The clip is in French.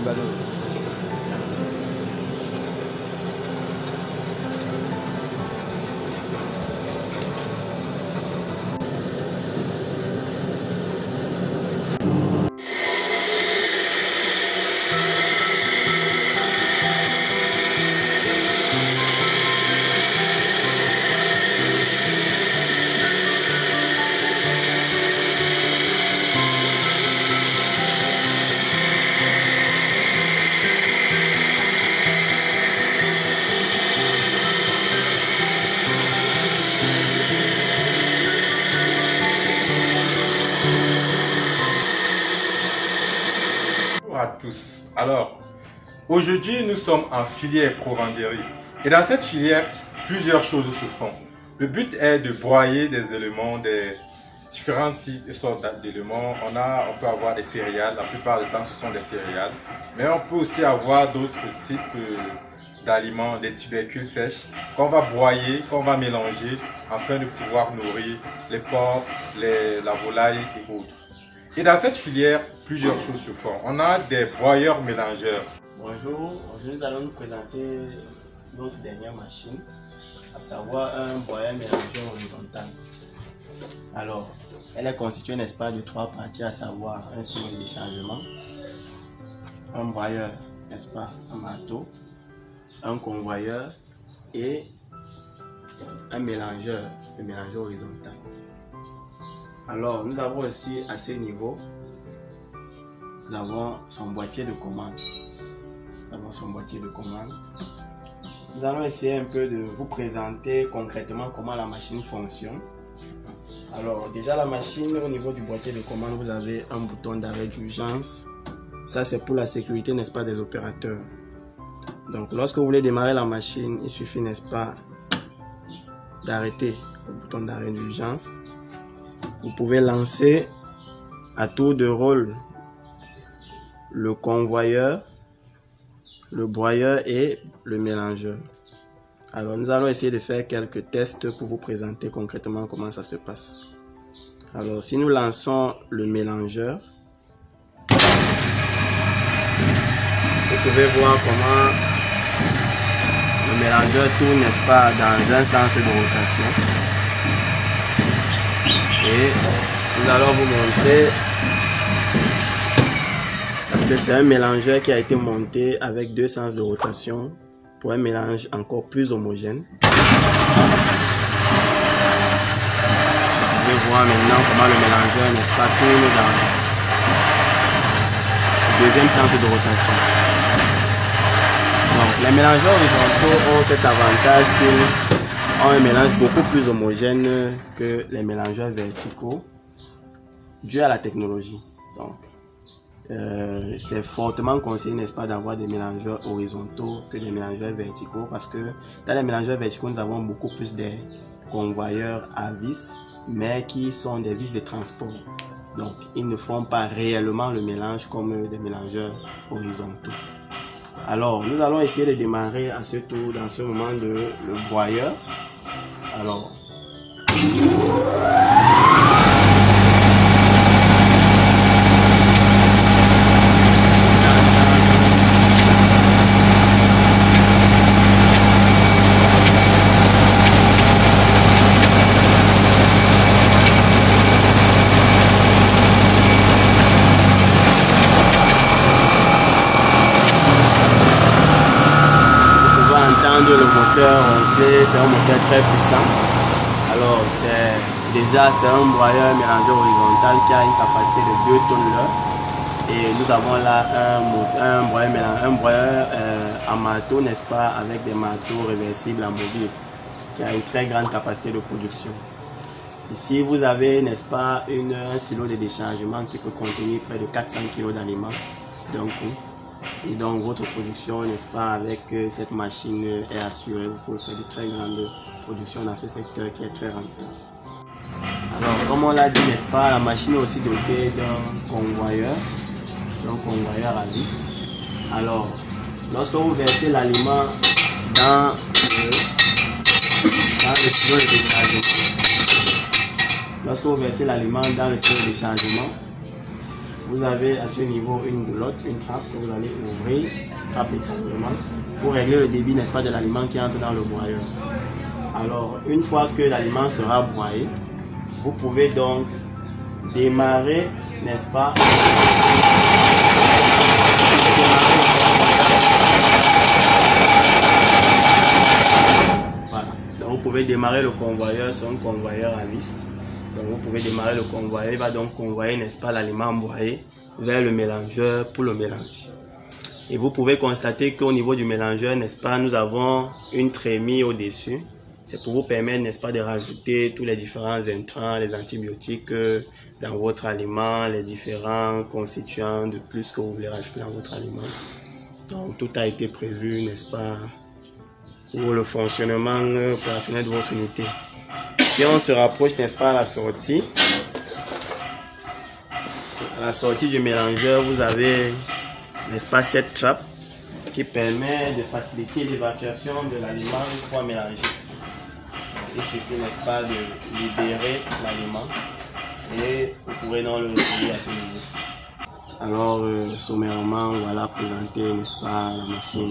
ballon. Bonjour à tous. Alors, aujourd'hui nous sommes en filière Provenderie et dans cette filière, plusieurs choses se font. Le but est de broyer des éléments, des différentes sortes d'éléments. On peut avoir des céréales, la plupart du temps ce sont des céréales, mais on peut aussi avoir d'autres types d'aliments, des tubercules sèches qu'on va broyer, qu'on va mélanger afin de pouvoir nourrir les porcs, la volaille et autres. Et dans cette filière, plusieurs choses se font. On a des broyeurs mélangeurs. Bonjour, aujourd'hui nous allons nous présenter notre dernière machine, à savoir un broyeur mélangeur horizontal. Alors, elle est constituée, n'est-ce pas, de 3 parties, à savoir un silo de déchargement, un broyeur, n'est-ce pas, un marteau, un convoyeur et un mélangeur, le mélangeur horizontal. Alors, nous avons aussi à ce niveau, nous avons son boîtier de commande. Nous allons essayer un peu de vous présenter concrètement comment la machine fonctionne. Alors, déjà la machine, au niveau du boîtier de commande, vous avez un bouton d'arrêt d'urgence. Ça, c'est pour la sécurité, n'est-ce pas, des opérateurs. Donc, lorsque vous voulez démarrer la machine, il suffit, n'est-ce pas, d'arrêter le bouton d'arrêt d'urgence. Vous pouvez lancer à tour de rôle le convoyeur, le broyeur et le mélangeur. Alors nous allons essayer de faire quelques tests pour vous présenter concrètement comment ça se passe. Alors si nous lançons le mélangeur, vous pouvez voir comment le mélangeur tourne, n'est-ce pas, dans un sens de rotation. Et nous allons vous montrer, parce que c'est un mélangeur qui a été monté avec 2 sens de rotation pour un mélange encore plus homogène. Vous pouvez voir maintenant comment le mélangeur, n'est-ce pas, tourne dans le 2e sens de rotation. Donc les mélangeurs horizontaux ont cet avantage qu'ils ont un mélange beaucoup plus homogène que les mélangeurs verticaux, dû à la technologie. Donc, c'est fortement conseillé, n'est-ce pas, d'avoir des mélangeurs horizontaux que des mélangeurs verticaux, parce que dans les mélangeurs verticaux, nous avons beaucoup plus des convoyeurs à vis, mais qui sont des vis de transport. Donc, ils ne font pas réellement le mélange comme des mélangeurs horizontaux. Alors, nous allons essayer de démarrer à ce tour, dans ce moment, le broyeur. Alors, le moteur ronfler, c'est un moteur très puissant. Alors c'est un broyeur mélangeur horizontal qui a une capacité de 2 tonnes l'heure. Et nous avons là un broyeur en marteau, n'est-ce pas, avec des marteaux réversibles amovibles, qui a une très grande capacité de production. Ici vous avez, n'est-ce pas, un silo de déchargement qui peut contenir près de 400 kg d'aliments d'un coup. Et donc votre production, n'est-ce pas, avec cette machine est assurée. Vous pouvez faire de très grandes productions dans ce secteur qui est très rentable. Alors comme on l'a dit, n'est-ce pas, la machine est aussi dotée d'un convoyeur à vis. Alors lorsque vous versez l'aliment dans le silo de déchargement, vous avez à ce niveau une goulotte, une trappe que vous allez ouvrir, trappe d'étranglement, pour régler le débit, n'est-ce pas, de l'aliment qui entre dans le broyeur. Alors, une fois que l'aliment sera broyé, vous pouvez donc démarrer, n'est-ce pas, voilà. Donc, vous pouvez démarrer le convoyeur, c'est un convoyeur à vis. Donc, vous pouvez démarrer le convoyeur, il va donc convoyer, n'est-ce pas, l'aliment broyé vers le mélangeur pour le mélange. Et vous pouvez constater qu'au niveau du mélangeur, n'est-ce pas, nous avons une trémie au-dessus. C'est pour vous permettre, n'est-ce pas, de rajouter tous les différents intrants, les antibiotiques dans votre aliment, les différents constituants de plus que vous voulez rajouter dans votre aliment. Donc, tout a été prévu, n'est-ce pas, pour le fonctionnement opérationnel de votre unité. Si on se rapproche, n'est-ce pas, à la sortie du mélangeur, vous avez, n'est-ce pas, cette trappe qui permet de faciliter l'évacuation de l'aliment une fois mélangé. Il suffit, n'est-ce pas, de libérer l'aliment et vous pourrez donc le retrouver à ce niveau-ci. Alors, sommairement, voilà présenté, n'est-ce pas, la machine.